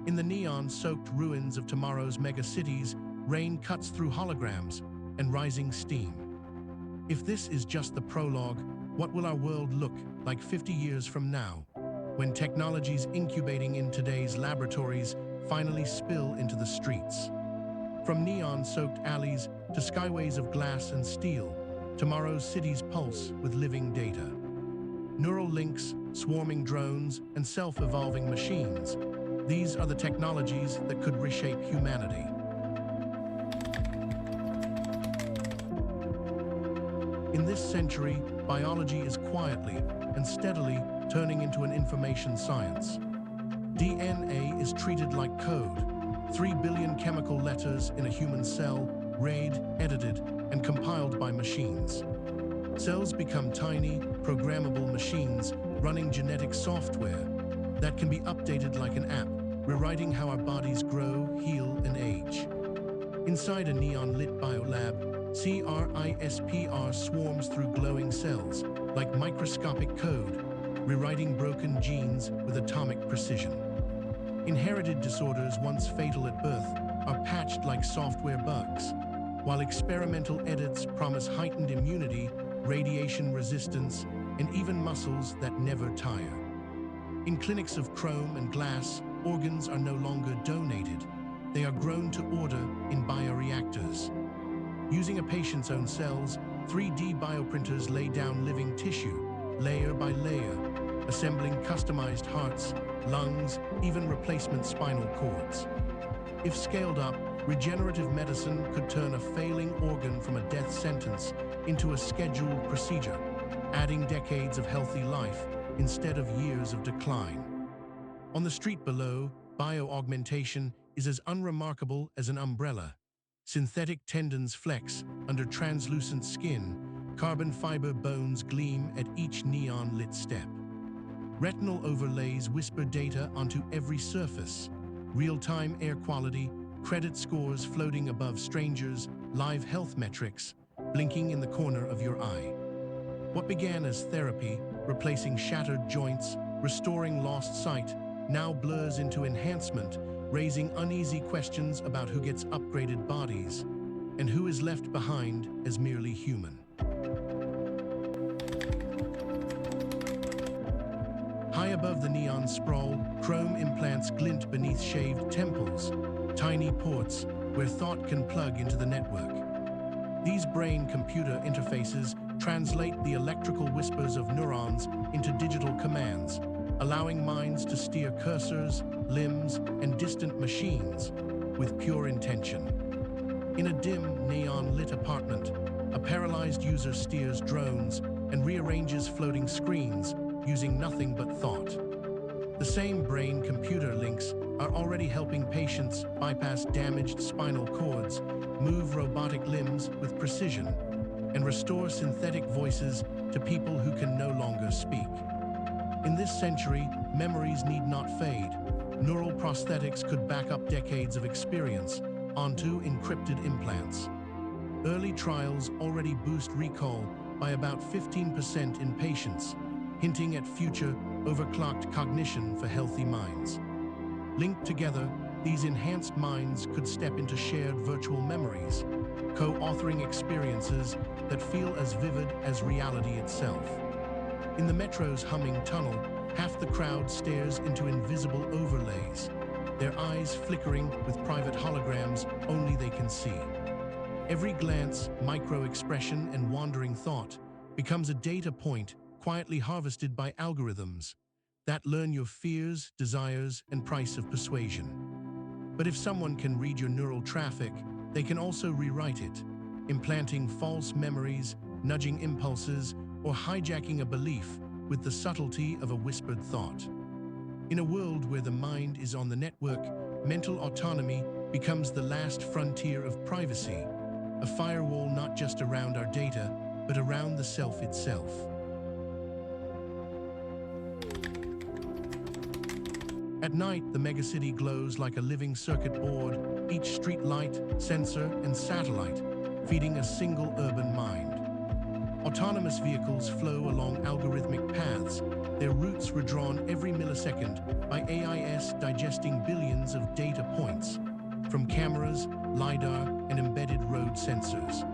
In the neon-soaked ruins of tomorrow's megacities, rain cuts through holograms and rising steam. If this is just the prologue, what will our world look like 50 years from now, when technologies incubating in today's laboratories finally spill into the streets? From neon-soaked alleys to skyways of glass and steel, tomorrow's cities pulse with living data. Neural links, swarming drones, and self-evolving machines. These are the technologies that could reshape humanity. In this century, biology is quietly and steadily turning into an information science. DNA is treated like code. 3 billion chemical letters in a human cell, read, edited, and compiled by machines. Cells become tiny, programmable machines running genetic software that can be updated like an app, rewriting how our bodies grow, heal, and age. Inside a neon-lit biolab, CRISPR swarms through glowing cells, like microscopic code, rewriting broken genes with atomic precision. Inherited disorders once fatal at birth are patched like software bugs, while experimental edits promise heightened immunity, radiation resistance, and even muscles that never tire. In clinics of chrome and glass, organs are no longer donated. They are grown to order in bioreactors. Using a patient's own cells, 3D bioprinters lay down living tissue, layer by layer, assembling customized hearts, lungs, even replacement spinal cords. If scaled up, regenerative medicine could turn a failing organ from a death sentence into a scheduled procedure, adding decades of healthy life instead of years of decline. On the street below, bioaugmentation is as unremarkable as an umbrella. Synthetic tendons flex under translucent skin, carbon fiber bones gleam at each neon-lit step. Retinal overlays whisper data onto every surface, real-time air quality, credit scores floating above strangers, live health metrics, blinking in the corner of your eye. What began as therapy, replacing shattered joints, restoring lost sight, now blurs into enhancement, raising uneasy questions about who gets upgraded bodies and who is left behind as merely human. High above the neon sprawl, chrome implants glint beneath shaved temples, tiny ports where thought can plug into the network. These brain-computer interfaces translate the electrical whispers of neurons into digital commands, allowing minds to steer cursors, limbs, and distant machines with pure intention. In a dim, neon-lit apartment, a paralyzed user steers drones and rearranges floating screens using nothing but thought. The same brain-computer links are already helping patients bypass damaged spinal cords, move robotic limbs with precision, and restore synthetic voices to people who can no longer speak. In this century, memories need not fade. Neural prosthetics could back up decades of experience onto encrypted implants. Early trials already boost recall by about 15% in patients, hinting at future overclocked cognition for healthy minds. Linked together, these enhanced minds could step into shared virtual memories, co-authoring experiences that feel as vivid as reality itself. In the metro's humming tunnel, half the crowd stares into invisible overlays, their eyes flickering with private holograms only they can see. Every glance, micro-expression, and wandering thought becomes a data point quietly harvested by algorithms that learn your fears, desires, and price of persuasion. But if someone can read your neural traffic, they can also rewrite it, implanting false memories, nudging impulses, or hijacking a belief with the subtlety of a whispered thought. In a world where the mind is on the network, mental autonomy becomes the last frontier of privacy, a firewall not just around our data, but around the self itself. At night, the megacity glows like a living circuit board, each street light, sensor, and satellite, feeding a single urban mind. Autonomous vehicles flow along algorithmic paths, their routes redrawn every millisecond by AIS digesting billions of data points, from cameras, LiDAR, and embedded road sensors.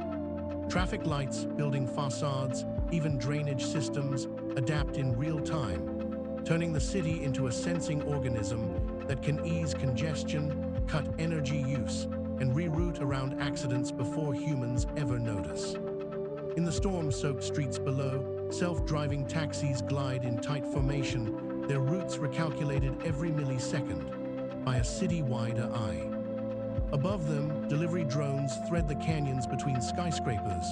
Traffic lights, building facades, even drainage systems adapt in real time, turning the city into a sensing organism that can ease congestion, cut energy use, and reroute around accidents before humans ever notice. In the storm-soaked streets below, self-driving taxis glide in tight formation, their routes recalculated every millisecond by a city-wide eye. Above them, delivery drones thread the canyons between skyscrapers,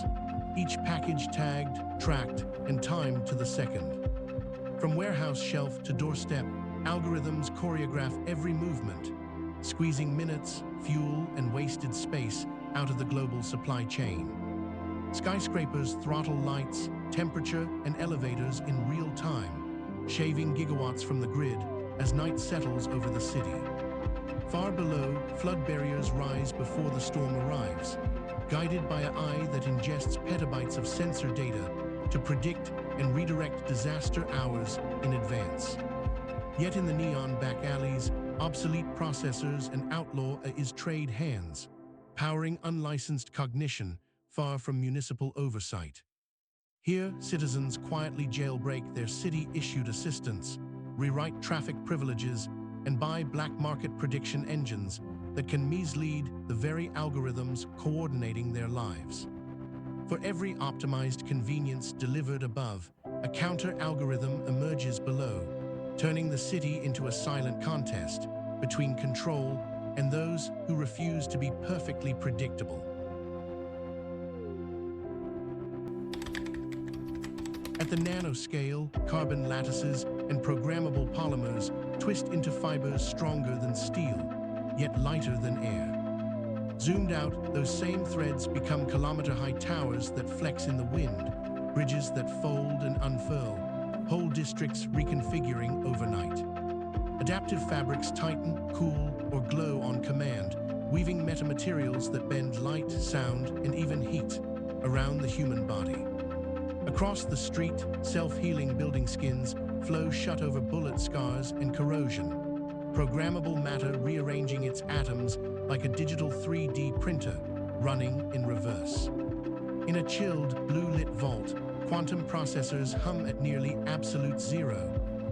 each package tagged, tracked, and timed to the second. From warehouse shelf to doorstep, algorithms choreograph every movement, squeezing minutes, fuel, and wasted space out of the global supply chain. Skyscrapers throttle lights, temperature, and elevators in real time, shaving gigawatts from the grid as night settles over the city. Far below, flood barriers rise before the storm arrives, guided by an eye that ingests petabytes of sensor data to predict and redirect disaster hours in advance. Yet in the neon back alleys, obsolete processors and outlaw is trade hands, powering unlicensed cognition far from municipal oversight. Here, citizens quietly jailbreak their city-issued assistants, rewrite traffic privileges, and buy black market prediction engines that can mislead the very algorithms coordinating their lives. For every optimized convenience delivered above, a counter-algorithm emerges below, turning the city into a silent contest between control and those who refuse to be perfectly predictable. At the nanoscale, carbon lattices and programmable polymers twist into fibers stronger than steel, yet lighter than air. Zoomed out, those same threads become kilometer-high towers that flex in the wind, bridges that fold and unfurl, whole districts reconfiguring overnight. Adaptive fabrics tighten, cool, or glow on command, weaving metamaterials that bend light, sound, and even heat around the human body. Across the street, self-healing building skins flow shut over bullet scars and corrosion, programmable matter rearranging its atoms like a digital 3D printer running in reverse. In a chilled, blue-lit vault, quantum processors hum at nearly absolute zero,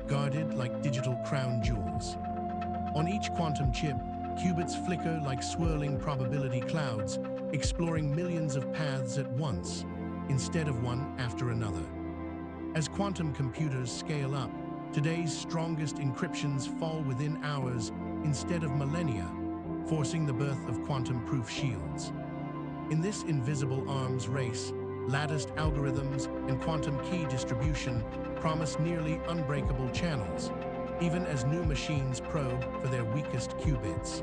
guarded like digital crown jewels. On each quantum chip, qubits flicker like swirling probability clouds, exploring millions of paths at once, instead of one after another. As quantum computers scale up, today's strongest encryptions fall within hours instead of millennia, forcing the birth of quantum-proof shields. In this invisible arms race, latticed algorithms and quantum key distribution promise nearly unbreakable channels, even as new machines probe for their weakest qubits.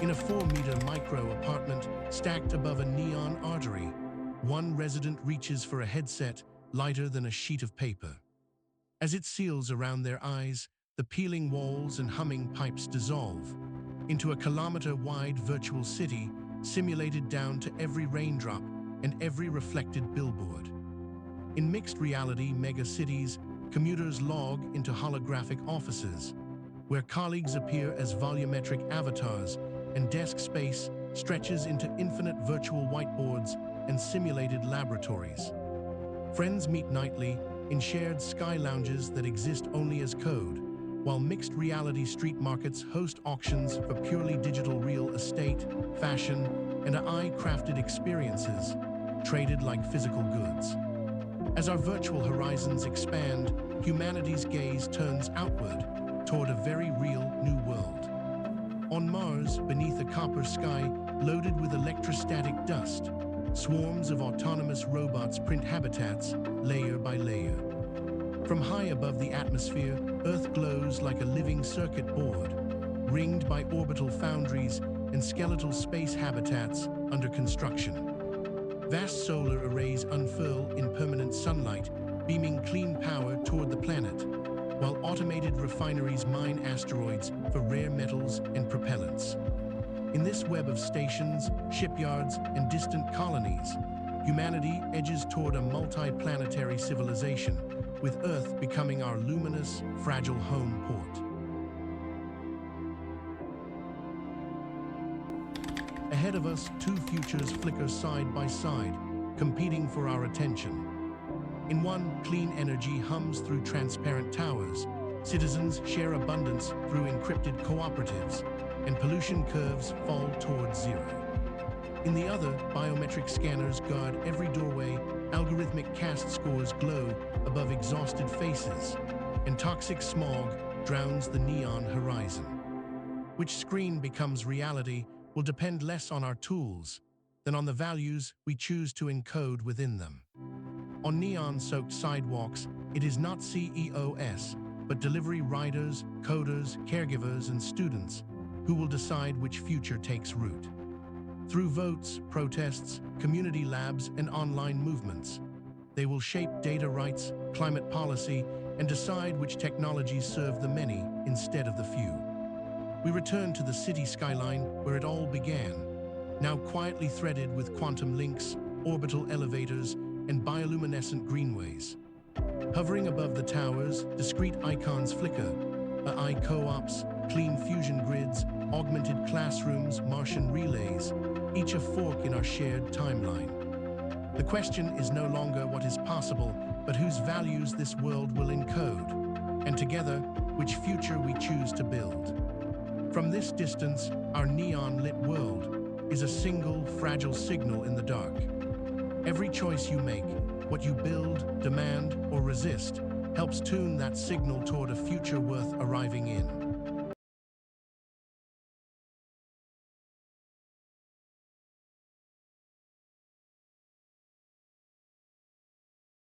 In a 4-meter micro apartment stacked above a neon artery, one resident reaches for a headset lighter than a sheet of paper. As it seals around their eyes, the peeling walls and humming pipes dissolve into a kilometer-wide virtual city simulated down to every raindrop and every reflected billboard. In mixed reality megacities, commuters log into holographic offices, where colleagues appear as volumetric avatars and desk space stretches into infinite virtual whiteboards and simulated laboratories. Friends meet nightly in shared sky lounges that exist only as code, while mixed reality street markets host auctions for purely digital real estate, fashion, and AI-crafted experiences, traded like physical goods. As our virtual horizons expand, humanity's gaze turns outward toward a very real new world. On Mars, beneath a copper sky loaded with electrostatic dust, swarms of autonomous robots print habitats layer by layer. From high above the atmosphere, Earth glows like a living circuit board, ringed by orbital foundries and skeletal space habitats under construction. Vast solar arrays unfurl in permanent sunlight, beaming clean power toward the planet, while automated refineries mine asteroids for rare metals and propellants. In this web of stations, shipyards, and distant colonies, humanity edges toward a multi-planetary civilization, with Earth becoming our luminous, fragile home port. Ahead of us, two futures flicker side by side, competing for our attention. In one, clean energy hums through transparent towers, citizens share abundance through encrypted cooperatives, and pollution curves fall towards zero. In the other, biometric scanners guard every doorway, algorithmic caste scores glow above exhausted faces, and toxic smog drowns the neon horizon. Which screen becomes reality will depend less on our tools than on the values we choose to encode within them. On neon-soaked sidewalks, it is not CEOs, but delivery riders, coders, caregivers, and students who will decide which future takes root. Through votes, protests, community labs, and online movements, they will shape data rights, climate policy, and decide which technologies serve the many instead of the few. We return to the city skyline where it all began, now quietly threaded with quantum links, orbital elevators, and bioluminescent greenways. Hovering above the towers, discrete icons flicker: AI co-ops, clean fusion grids, augmented classrooms, Martian relays, each a fork in our shared timeline. The question is no longer what is possible, but whose values this world will encode, and together, which future we choose to build. From this distance, our neon-lit world is a single, fragile signal in the dark. Every choice you make, what you build, demand, or resist, helps tune that signal toward a future worth arriving in.